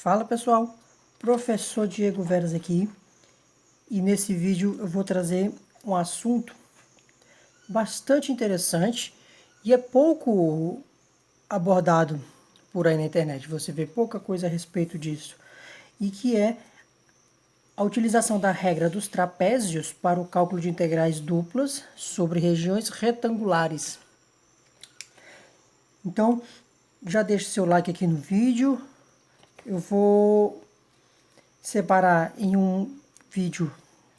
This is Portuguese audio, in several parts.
Fala pessoal, professor Diego Veras aqui, e nesse vídeo eu vou trazer um assunto bastante interessante e é pouco abordado por aí na internet, você vê pouca coisa a respeito disso, e que é a utilização da regra dos trapézios para o cálculo de integrais duplas sobre regiões retangulares. Então, já deixe seu like aqui no vídeo, eu vou separar em um vídeo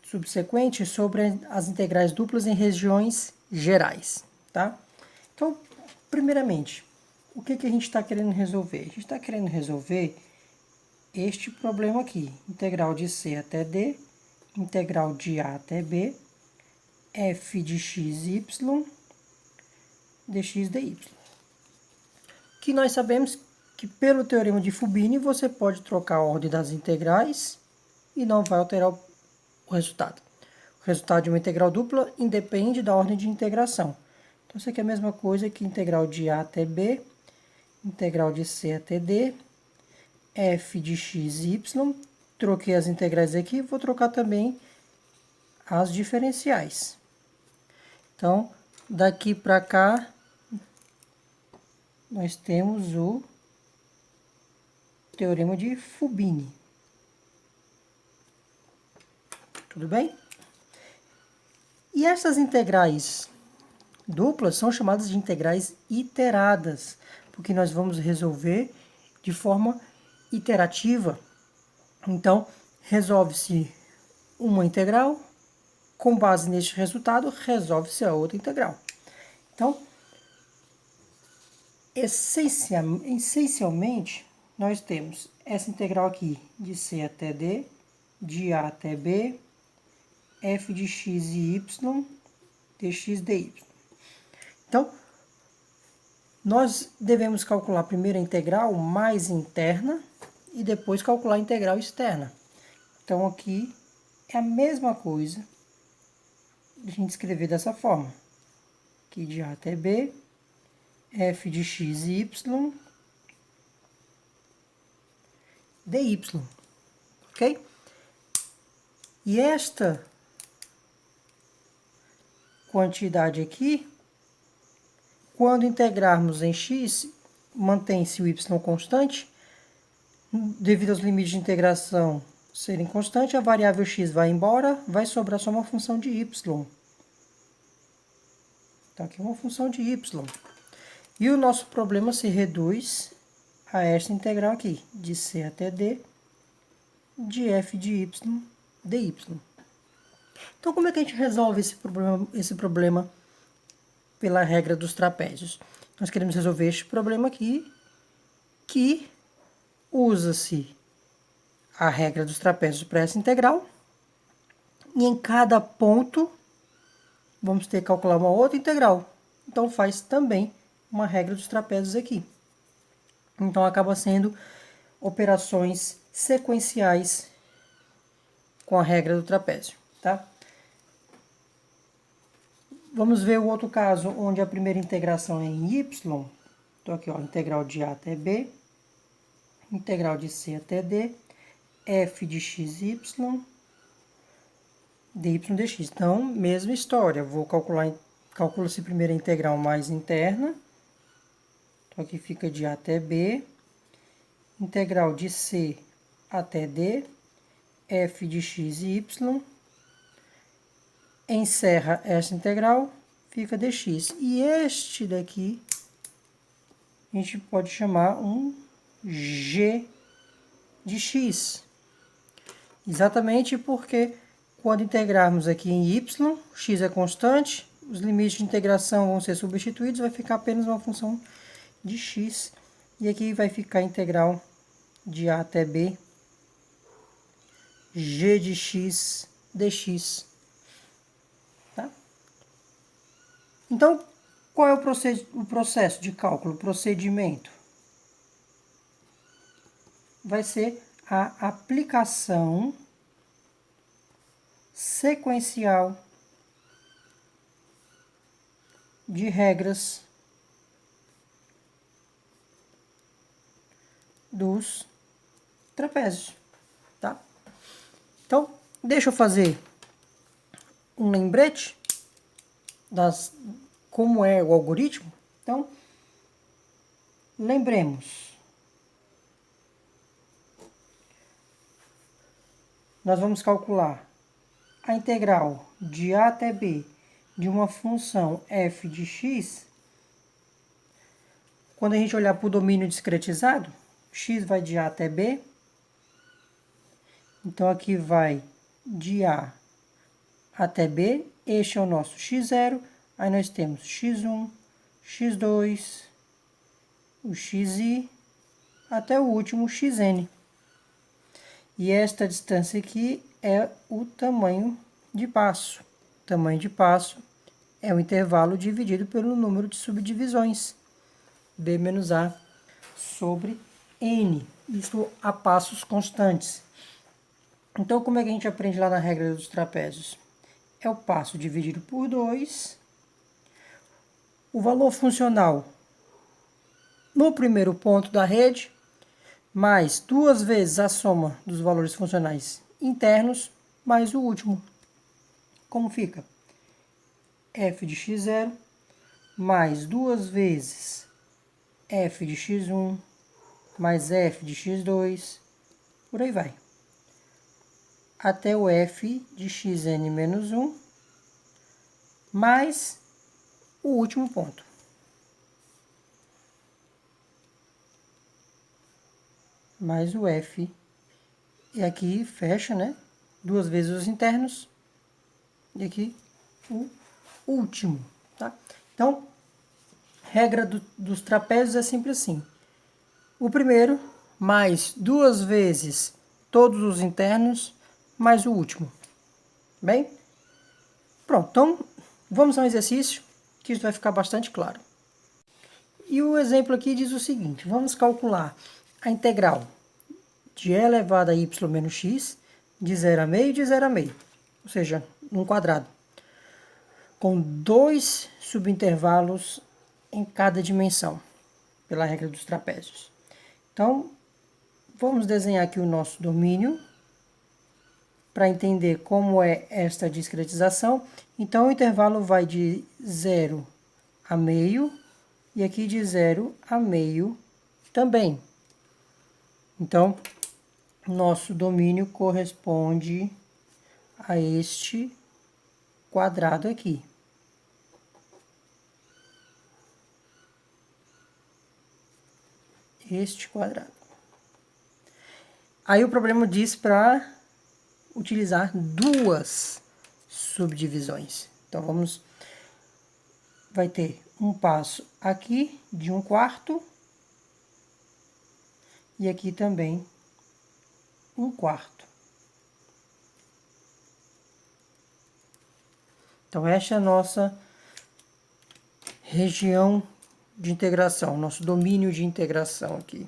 subsequente sobre as integrais duplas em regiões gerais, tá? Então, primeiramente, o que a gente está querendo resolver? A gente está querendo resolver este problema aqui, integral de C até D, integral de A até B, f de x, y, dx, dy. Que nós sabemos que pelo teorema de Fubini você pode trocar a ordem das integrais e não vai alterar o resultado. O resultado de uma integral dupla independe da ordem de integração. Então, isso aqui é a mesma coisa que integral de A até B, integral de C até D, f de x, y. Troquei as integrais aqui, vou trocar também as diferenciais. Então, daqui para cá, nós temos o teorema de Fubini. Tudo bem? E essas integrais duplas são chamadas de integrais iteradas, porque nós vamos resolver de forma iterativa. Então, resolve-se uma integral, com base neste resultado, resolve-se a outra integral. Então, essencialmente, nós temos essa integral aqui de C até D, de A até B, f de x e y, dx, dy. Então, nós devemos calcular primeiro a integral mais interna e depois calcular a integral externa. Então, aqui é a mesma coisa de a gente escrever dessa forma. Aqui de A até B, f de x e y, dy. Ok? E esta quantidade aqui, quando integrarmos em x, mantém-se o y constante. Devido aos limites de integração serem constantes, a variável x vai embora, vai sobrar só uma função de y. Então, aqui é uma função de y. E o nosso problema se reduz a esta integral aqui, de C até D, de f de y, dy. Então, como é que a gente resolve esse problema pela regra dos trapézios? Nós queremos resolver este problema aqui, que usa-se a regra dos trapézios para essa integral, e em cada ponto vamos ter que calcular uma outra integral. Então, faz também uma regra dos trapézios aqui. Então, acaba sendo operações sequenciais com a regra do trapézio, tá? Vamos ver o outro caso, onde a primeira integração é em y. Então, aqui, ó, integral de A até B, integral de C até D, f de x, y, dy dx. Então, mesma história. Vou calcula-se primeiro a integral mais interna. Então, aqui fica de A até B, integral de C até D, f de x e y. Encerra esta integral, fica dx. E este daqui, a gente pode chamar um g de x. Exatamente porque quando integrarmos aqui em y, x é constante, os limites de integração vão ser substituídos, vai ficar apenas uma função de x. E aqui vai ficar a integral de A até B, g de x dx. Tá? Então, qual é o processo de cálculo, o procedimento? Vai ser a aplicação sequencial de regras dos trapézios, tá? Então, deixa eu fazer um lembrete como é o algoritmo. Então, lembremos. Nós vamos calcular a integral de a até b de uma função f de x. Quando a gente olhar para o domínio discretizado, x vai de a até b. Então, aqui vai de a até b. Este é o nosso x0. Aí nós temos x1, x2, o xi, até o último xn. E esta distância aqui é o tamanho de passo. O tamanho de passo é o intervalo dividido pelo número de subdivisões, b menos a sobre n, isso a passos constantes. Então, como é que a gente aprende lá na regra dos trapézios? É o passo dividido por 2. O valor funcional no primeiro ponto da rede, mais 2 vezes a soma dos valores funcionais internos, mais o último. Como fica? F de x0 mais 2 vezes f de x1 mais f de x2, por aí vai. Até o f de xn menos 1, mais o último ponto. Mais o f. E aqui fecha, né? 2 vezes os internos. E aqui o último, tá? Então, regra dos trapézios é sempre assim. O primeiro, mais 2 vezes todos os internos, mais o último. Bem? Pronto, então vamos a um exercício que isso vai ficar bastante claro. E o exemplo aqui diz o seguinte: vamos calcular a integral de e elevado a y menos x de 0 a meio de 0 a meio, ou seja, num quadrado, com 2 subintervalos em cada dimensão, pela regra dos trapézios. Então, vamos desenhar aqui o nosso domínio para entender como é esta discretização. Então, o intervalo vai de 0 a meio e aqui de 0 a meio também. Então, nosso domínio corresponde a este quadrado aqui. Este quadrado. Aí o problema diz para utilizar duas subdivisões. Então, vai ter um passo aqui de 1/4 e aqui também 1/4. Então, esta é a nossa região de integração, nosso domínio de integração aqui.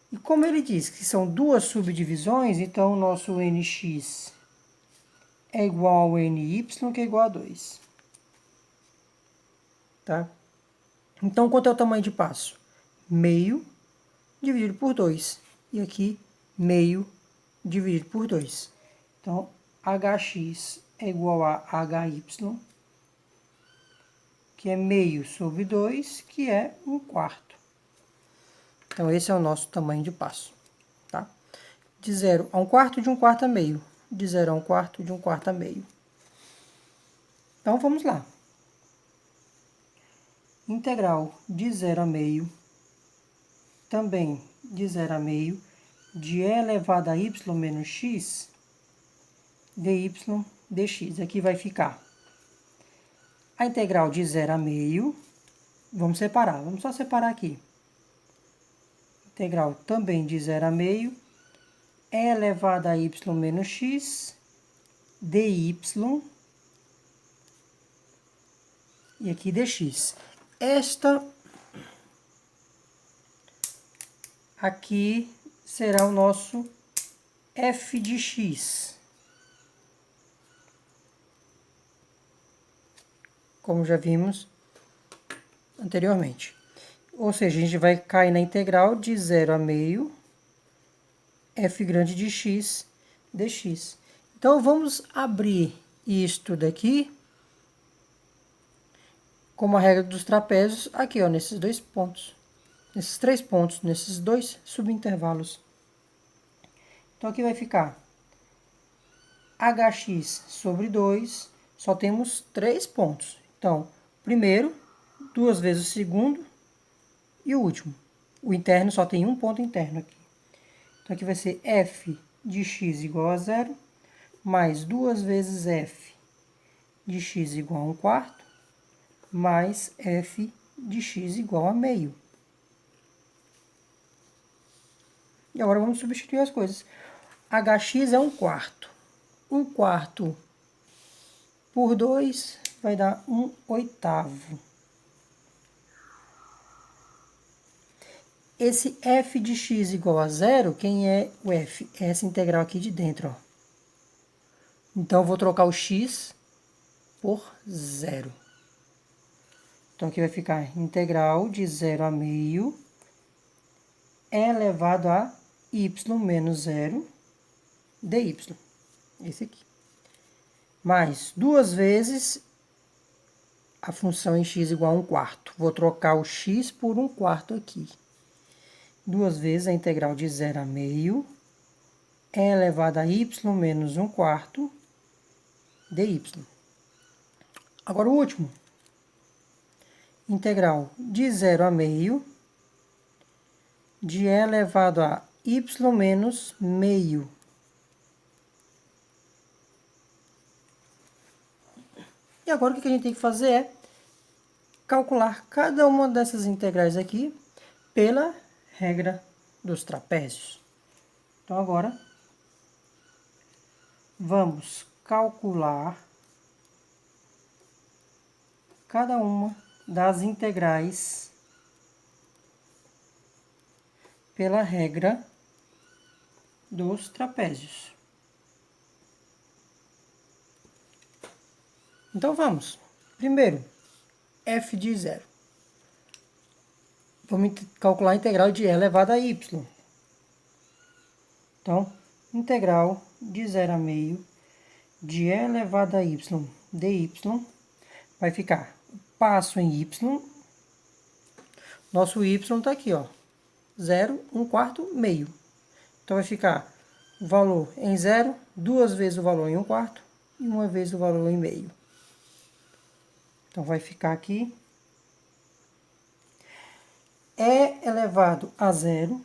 E como ele diz que são duas subdivisões, então o nosso nx é igual ao ny, que é igual a 2. Tá? Então, quanto é o tamanho de passo? Meio dividido por 2. E aqui, meio dividido por 2. Então, hx é igual a hy, que é meio sobre 2, que é 1/4. Então, esse é o nosso tamanho de passo. Tá? De 0 a 1/4, de 1/4 a meio. De 0 a 1/4, de 1/4 a meio. Então, vamos lá. Integral de 0 a meio, também de 0 a meio, de e elevado a y menos x, dy dx. Aqui vai ficar a integral de 0 a meio, vamos separar, vamos só separar aqui. Integral também de 0 a meio, e elevado a y menos x, dy, e aqui dx. Esta aqui será o nosso f de x. Como já vimos anteriormente. Ou seja, a gente vai cair na integral de 0 a meio f grande de x dx. Então, vamos abrir isto daqui como a regra dos trapézios aqui, ó, nesses dois pontos. Nesses 3 pontos, nesses 2 subintervalos. Então, aqui vai ficar hx sobre 2, só temos 3 pontos. Então, primeiro, 2 vezes o segundo e o último. O interno só tem um ponto interno aqui. Então, aqui vai ser f de x igual a 0, mais 2 vezes f de x igual a 1/4, mais f de x igual a meio. E agora vamos substituir as coisas. hx é 1/4. 1/4 por 2 vai dar 1/8. Esse f de x igual a 0, quem é o f? É essa integral aqui de dentro, ó. Então, eu vou trocar o x por 0. Então, aqui vai ficar integral de 0 a meio elevado a y menos 0 dy. Esse aqui. Mais 2 vezes a função em x igual a 1/4. Vou trocar o x por 1/4 aqui. 2 vezes a integral de 0 a meio elevado a y menos 1/4 dy. Agora o último. Integral de 0 a meio de e elevado a y menos meio. E agora o que a gente tem que fazer é calcular cada uma dessas integrais aqui pela regra dos trapézios. Então, agora, vamos calcular cada uma das integrais pela regra dos trapézios. Então, vamos. Primeiro, f de 0. Vamos calcular a integral de e elevado a y. Então, integral de 0 a meio de e elevado a y dy vai ficar passo em y. Nosso y está aqui, ó. 0, 1/4, meio. Então, vai ficar o valor em 0, 2 vezes o valor em 1/4 e 1 vez o valor em meio. Então, vai ficar aqui e elevado a 0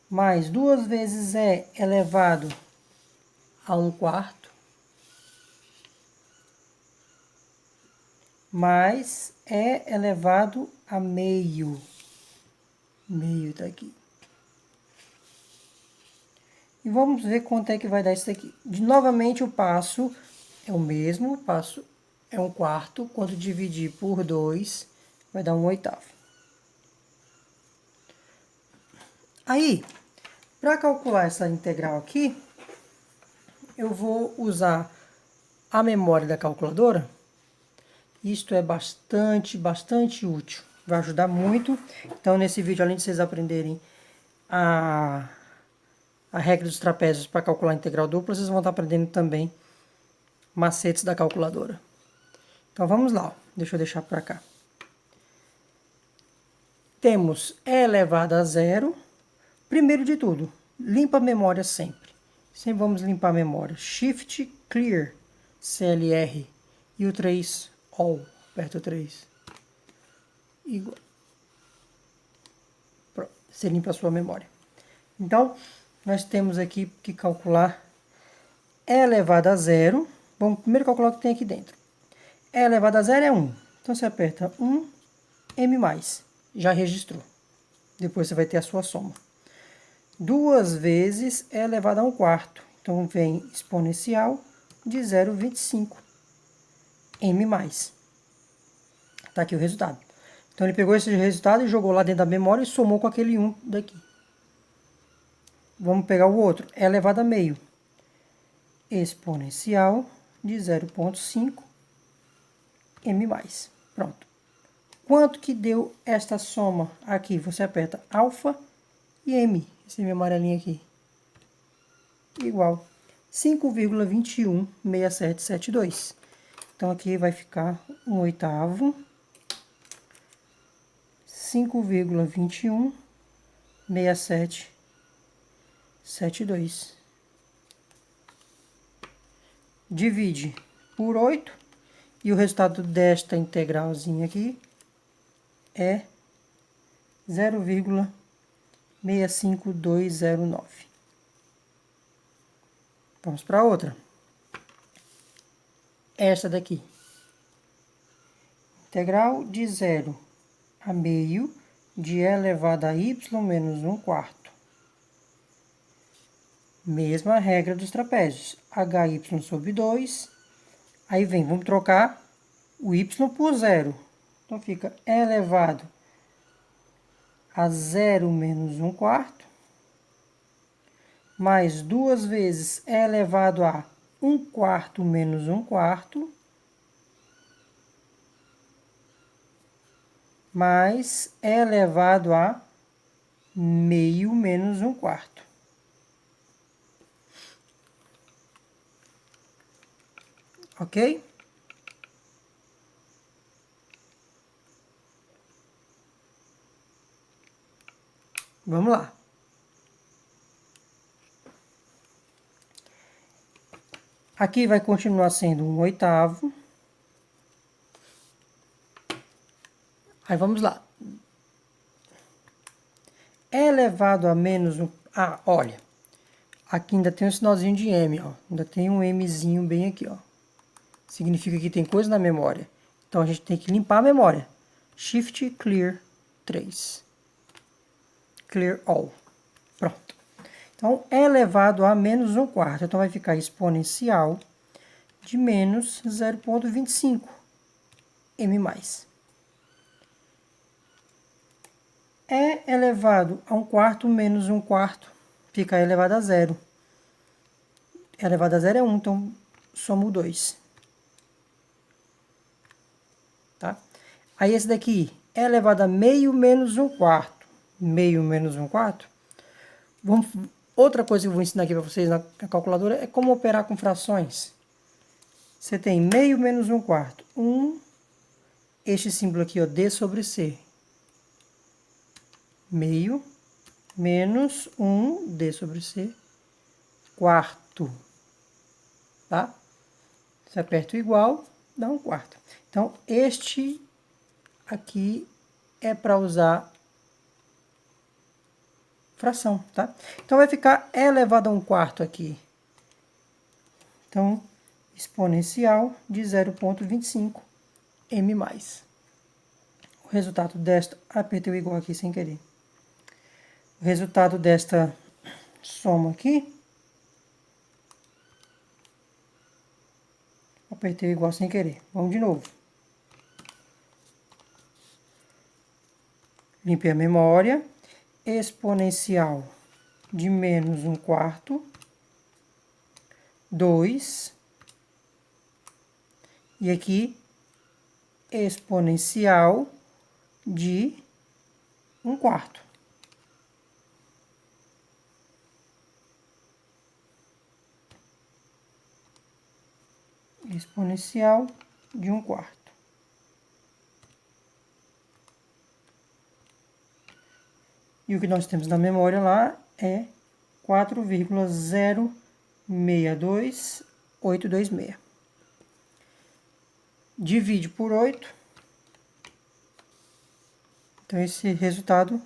mais 2 vezes e elevado a 1/4 mais e elevado a meio. Meio tá aqui. E vamos ver quanto é que vai dar isso aqui. Novamente, o passo é o mesmo. O passo é 1/4. Quando dividir por 2, vai dar 1/8. Aí, para calcular essa integral aqui, eu vou usar a memória da calculadora. Isto é bastante útil. Vai ajudar muito. Então, nesse vídeo, além de vocês aprenderem a regra dos trapézios para calcular a integral dupla, vocês vão estar aprendendo também macetes da calculadora. Então, vamos lá. Ó. Deixa eu deixar para cá. Temos e elevado a 0. Primeiro de tudo, limpa a memória sempre. Sempre vamos limpar a memória. Shift Clear, CLR, e o 3, All, aperta o 3. Igual. Pronto, você limpa a sua memória. Então, nós temos aqui que calcular e elevado a 0. Vamos primeiro calcular o que tem aqui dentro. E elevado a 0 é 1. Então, você aperta 1, M+. Já registrou. Depois você vai ter a sua soma. 2 vezes e elevado a 1/4. Então, vem exponencial de 0,25. M+. Está aqui o resultado. Então, ele pegou esse resultado e jogou lá dentro da memória e somou com aquele 1 daqui. Vamos pegar o outro. E elevado a meio. Exponencial de 0,5 M+. Pronto. Quanto que deu esta soma aqui? Você aperta alfa e m, esse meu amarelinho aqui, igual 5,216772. Então, aqui vai ficar 1/8, 5,216772. Divide por 8 e o resultado desta integralzinha aqui é 0,65209. Vamos para outra. Esta daqui. Integral de 0 a meio de e elevado a y menos 1/4. Mesma regra dos trapézios. HY sobre 2. Aí vem, vamos trocar o y por 0. Então, fica e elevado a 0 menos 1/4. Mais 2 vezes e elevado a 1/4 menos 1/4. Mais e elevado a meio menos 1/4. Ok? Vamos lá. Aqui vai continuar sendo 1/8. Aí vamos lá. E elevado a menos 1... Ah, olha. Aqui ainda tem um sinalzinho de M, ó. Ainda tem um Mzinho bem aqui, ó. Significa que tem coisa na memória. Então, a gente tem que limpar a memória. Shift Clear 3. Clear All. Pronto. Então, é elevado a menos 1/4. Então, vai ficar exponencial de menos 0,25 m+. É elevado a 1/4 menos 1/4. Fica elevado a 0. Elevado a 0 é 1, então somo 2. Tá? Aí esse daqui é elevado a meio menos 1/4. Meio menos 1/4. Outra coisa que eu vou ensinar aqui para vocês na calculadora é como operar com frações. Você tem meio menos 1/4. Este símbolo aqui, ó, D sobre C. Meio menos 1D sobre C, quarto. Tá? Você aperta o igual, dá 1/4. Então, este aqui é para usar fração, tá? Então, vai ficar e elevado a 1/4 aqui. Então, exponencial de 0,25 m+. O resultado desta... Apertei o igual aqui sem querer. O resultado desta soma aqui... Apertei o igual sem querer. Vamos de novo. Limpei a memória. Exponencial de menos 1/4. 2. E aqui, exponencial de 1/4. Exponencial de 1/4. E o que nós temos na memória lá é 4,062826. Divide por 8. Então, esse resultado,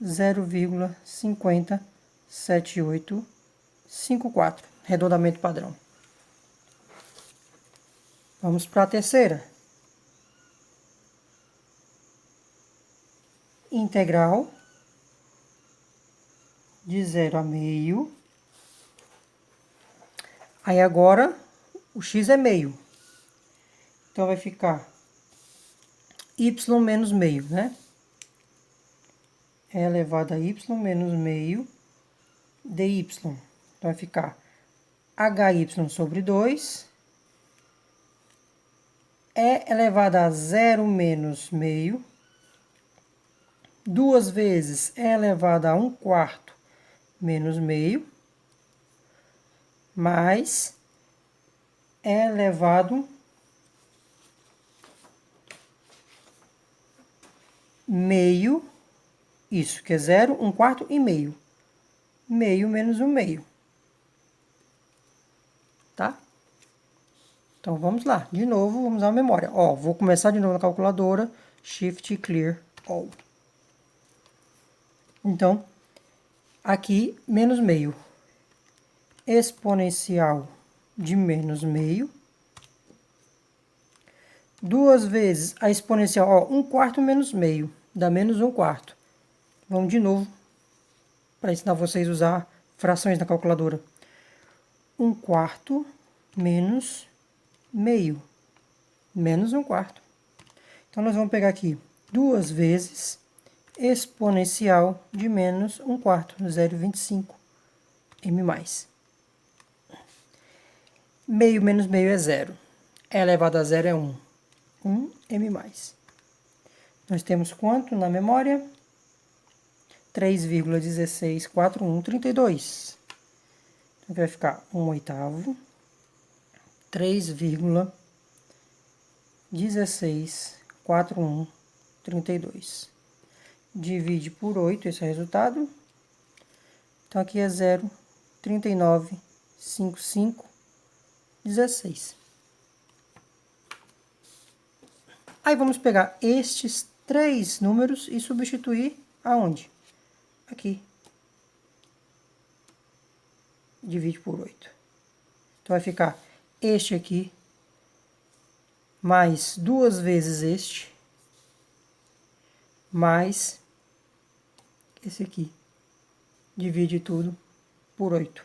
0,507854. Arredondamento padrão. Vamos para a terceira. Integral de 0 a meio. Aí agora, o x é meio. Então, vai ficar y menos meio, né? É elevado a y menos meio dy. Então, vai ficar hy sobre 2 E elevado a 0 menos meio. 2 vezes E elevado a 1/4 menos meio. Mais E elevado meio. Isso, que é 0, 1/4 e meio. Meio menos 1 meio. Tá? Então, vamos lá. De novo, vamos usar a memória. Ó, vou começar de novo na calculadora. Shift Clear All. Então, aqui, menos meio. Exponencial de menos meio. 2 vezes a exponencial, ó, 1/4 menos meio. Dá menos 1/4. Vamos de novo, para ensinar vocês a usar frações na calculadora. 1/4 menos meio. Menos 1/4. Então, nós vamos pegar aqui 2 vezes exponencial de menos 1/4, 0,25 m mais. Meio menos meio é 0. E elevado a 0 é 1. 1 m mais. Nós temos quanto na memória? 3,164132. Então, vai ficar 1/8. 3,164132. Divide por 8, esse é o resultado. Então, aqui é 0,395516. Aí, vamos pegar estes 3 números e substituir aonde? Aqui. Divide por 8. Então, vai ficar este aqui, mais 2 vezes este, mais esse aqui. Divide tudo por 8.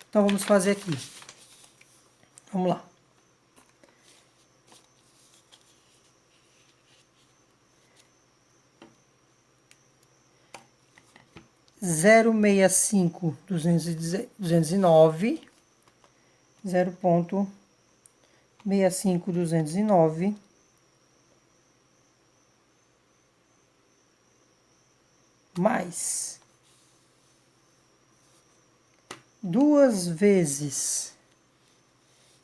Então, vamos fazer aqui. Vamos lá. Zero meia cinco 209, 0,65209 mais 2 vezes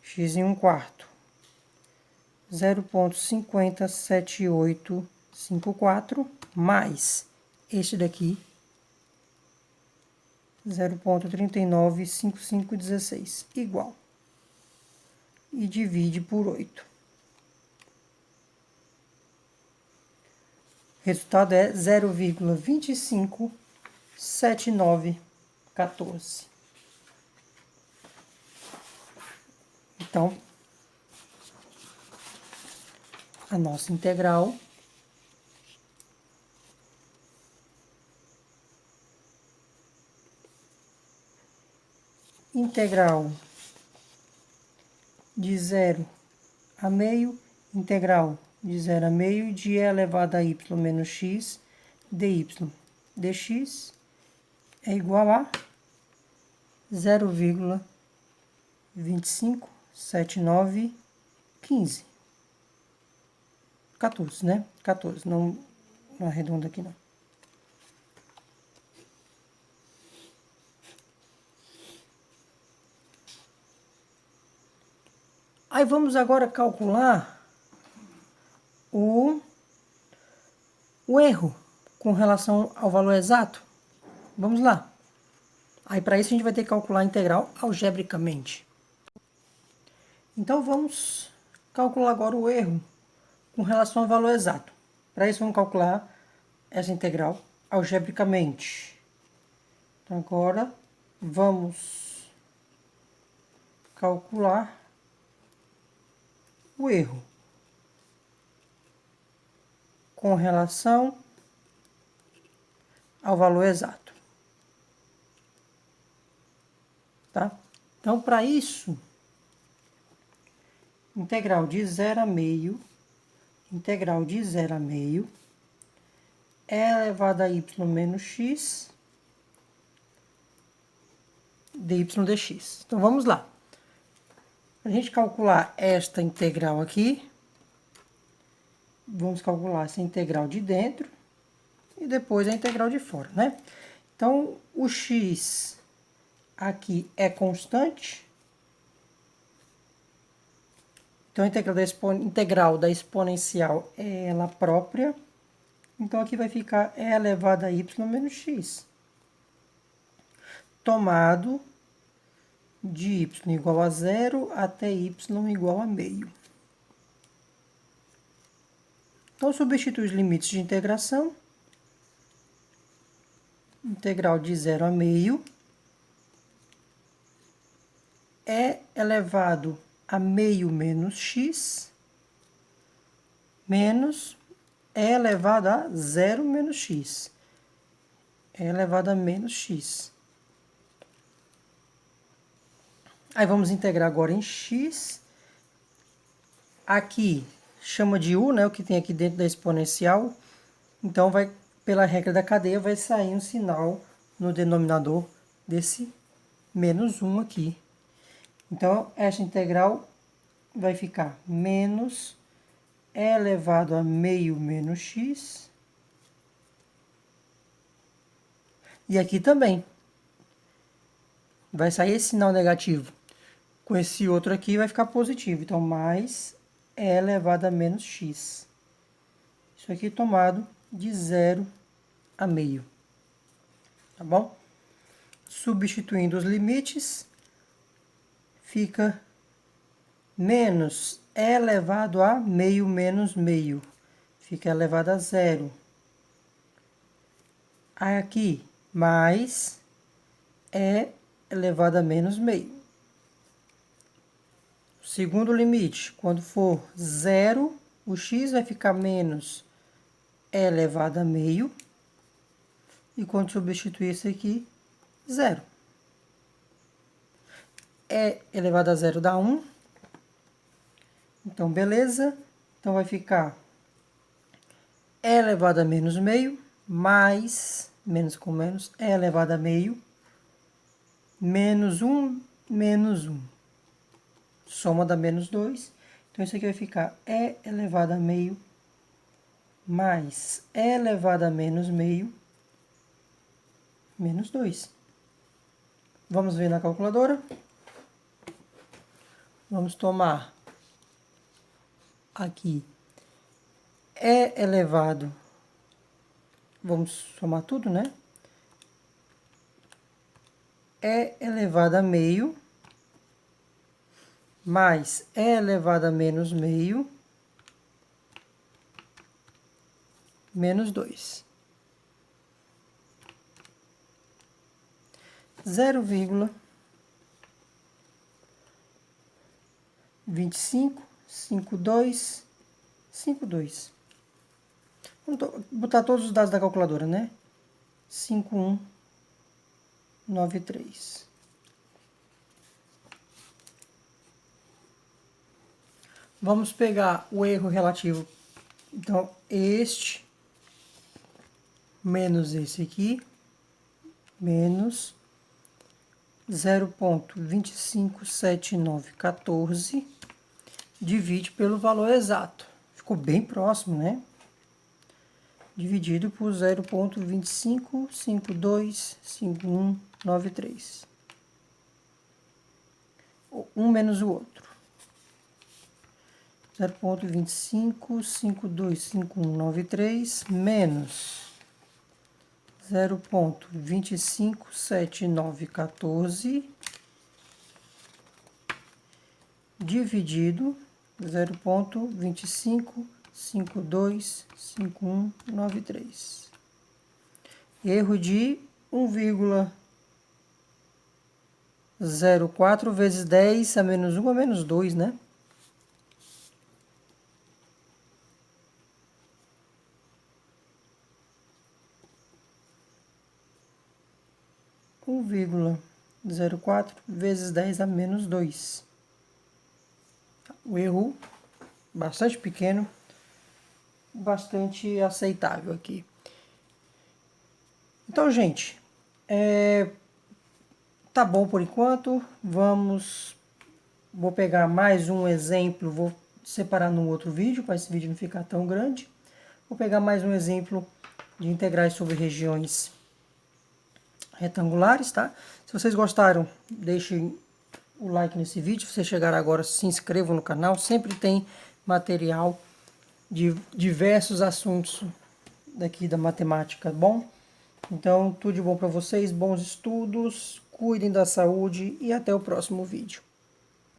x em 1/4, 0,507854 mais este daqui, 0,395516, igual. E divide por 8. O resultado é 0,257914. Então, a nossa integral de 0 a meio, integral de 0 a meio de e elevado a y menos x dy dx é igual a 0,257915. 14, né? 14, não arredonda aqui não. Aí vamos agora calcular o erro com relação ao valor exato. Vamos lá. Aí para isso a gente vai ter que calcular a integral algebricamente. Então vamos calcular agora o erro com relação ao valor exato. Para isso vamos calcular essa integral algebricamente. Então agora vamos calcular o erro com relação ao valor exato. Tá? Então, para isso, integral de 0 a meio, integral de 0 a meio, e elevado a y menos x, dy dx. Então, vamos lá. Para a gente calcular esta integral aqui, vamos calcular essa integral de dentro e depois a integral de fora, né? Então, o x aqui é constante. Então, a integral da exponencial é ela própria. Então, aqui vai ficar e elevado a y menos x. Tomado de y igual a zero até y igual a meio. Então, substitui os limites de integração. Integral de 0 a meio é elevado a meio menos x menos é elevado a 0 menos x. É elevado a menos x. Aí vamos integrar agora em x. Aqui chama de u, né, o que tem aqui dentro da exponencial. Então, vai, pela regra da cadeia, vai sair um sinal no denominador desse menos 1 aqui. Então, essa integral vai ficar menos e elevado a meio menos x. E aqui também vai sair esse sinal negativo. Com esse outro aqui vai ficar positivo. Então, mais e elevado a menos x. Isso aqui tomado de 0 a meio. Tá bom? Substituindo os limites, fica menos e elevado a meio menos meio. Fica elevado a 0. Aqui, mais e elevado a menos meio. Segundo limite, quando for 0, o x vai ficar menos e elevado a meio. E quando substituir isso aqui, 0. E elevado a 0 dá 1. Então, beleza. Então, vai ficar e elevado a menos meio, mais, menos com menos, e elevado a meio, menos 1, menos 1. Soma dá menos 2. Então, isso aqui vai ficar e elevado a meio, mais e elevado a menos meio, menos 2. Vamos ver na calculadora. Vamos tomar aqui e elevado, vamos somar tudo, né? E elevado a meio, mais e elevado a menos meio, menos 2. 0,255252. Vamos botar todos os dados da calculadora, né? 5193. Vamos pegar o erro relativo. Então, este menos esse aqui, menos 0,257914, divide pelo valor exato. Ficou bem próximo, né? Dividido por 0,25525193. Um menos o outro. 0,25525193 menos 0,257914 dividido 0,25525193. Erro de 1,04 vezes 10 a menos 1 a menos 2, né? Um 1,04 vezes 10 a menos 2. O erro bastante pequeno, bastante aceitável aqui. Então, gente, tá bom por enquanto. Vamos vou pegar mais um exemplo, vou separar num outro vídeo, para esse vídeo não ficar tão grande. Vou pegar mais um exemplo de integrais sobre regiões retangulares, tá? Se vocês gostaram, deixem o like nesse vídeo. Se você chegar agora, se inscrevam no canal. Sempre tem material de diversos assuntos daqui da matemática, bom? Então, tudo de bom para vocês, bons estudos, cuidem da saúde e até o próximo vídeo.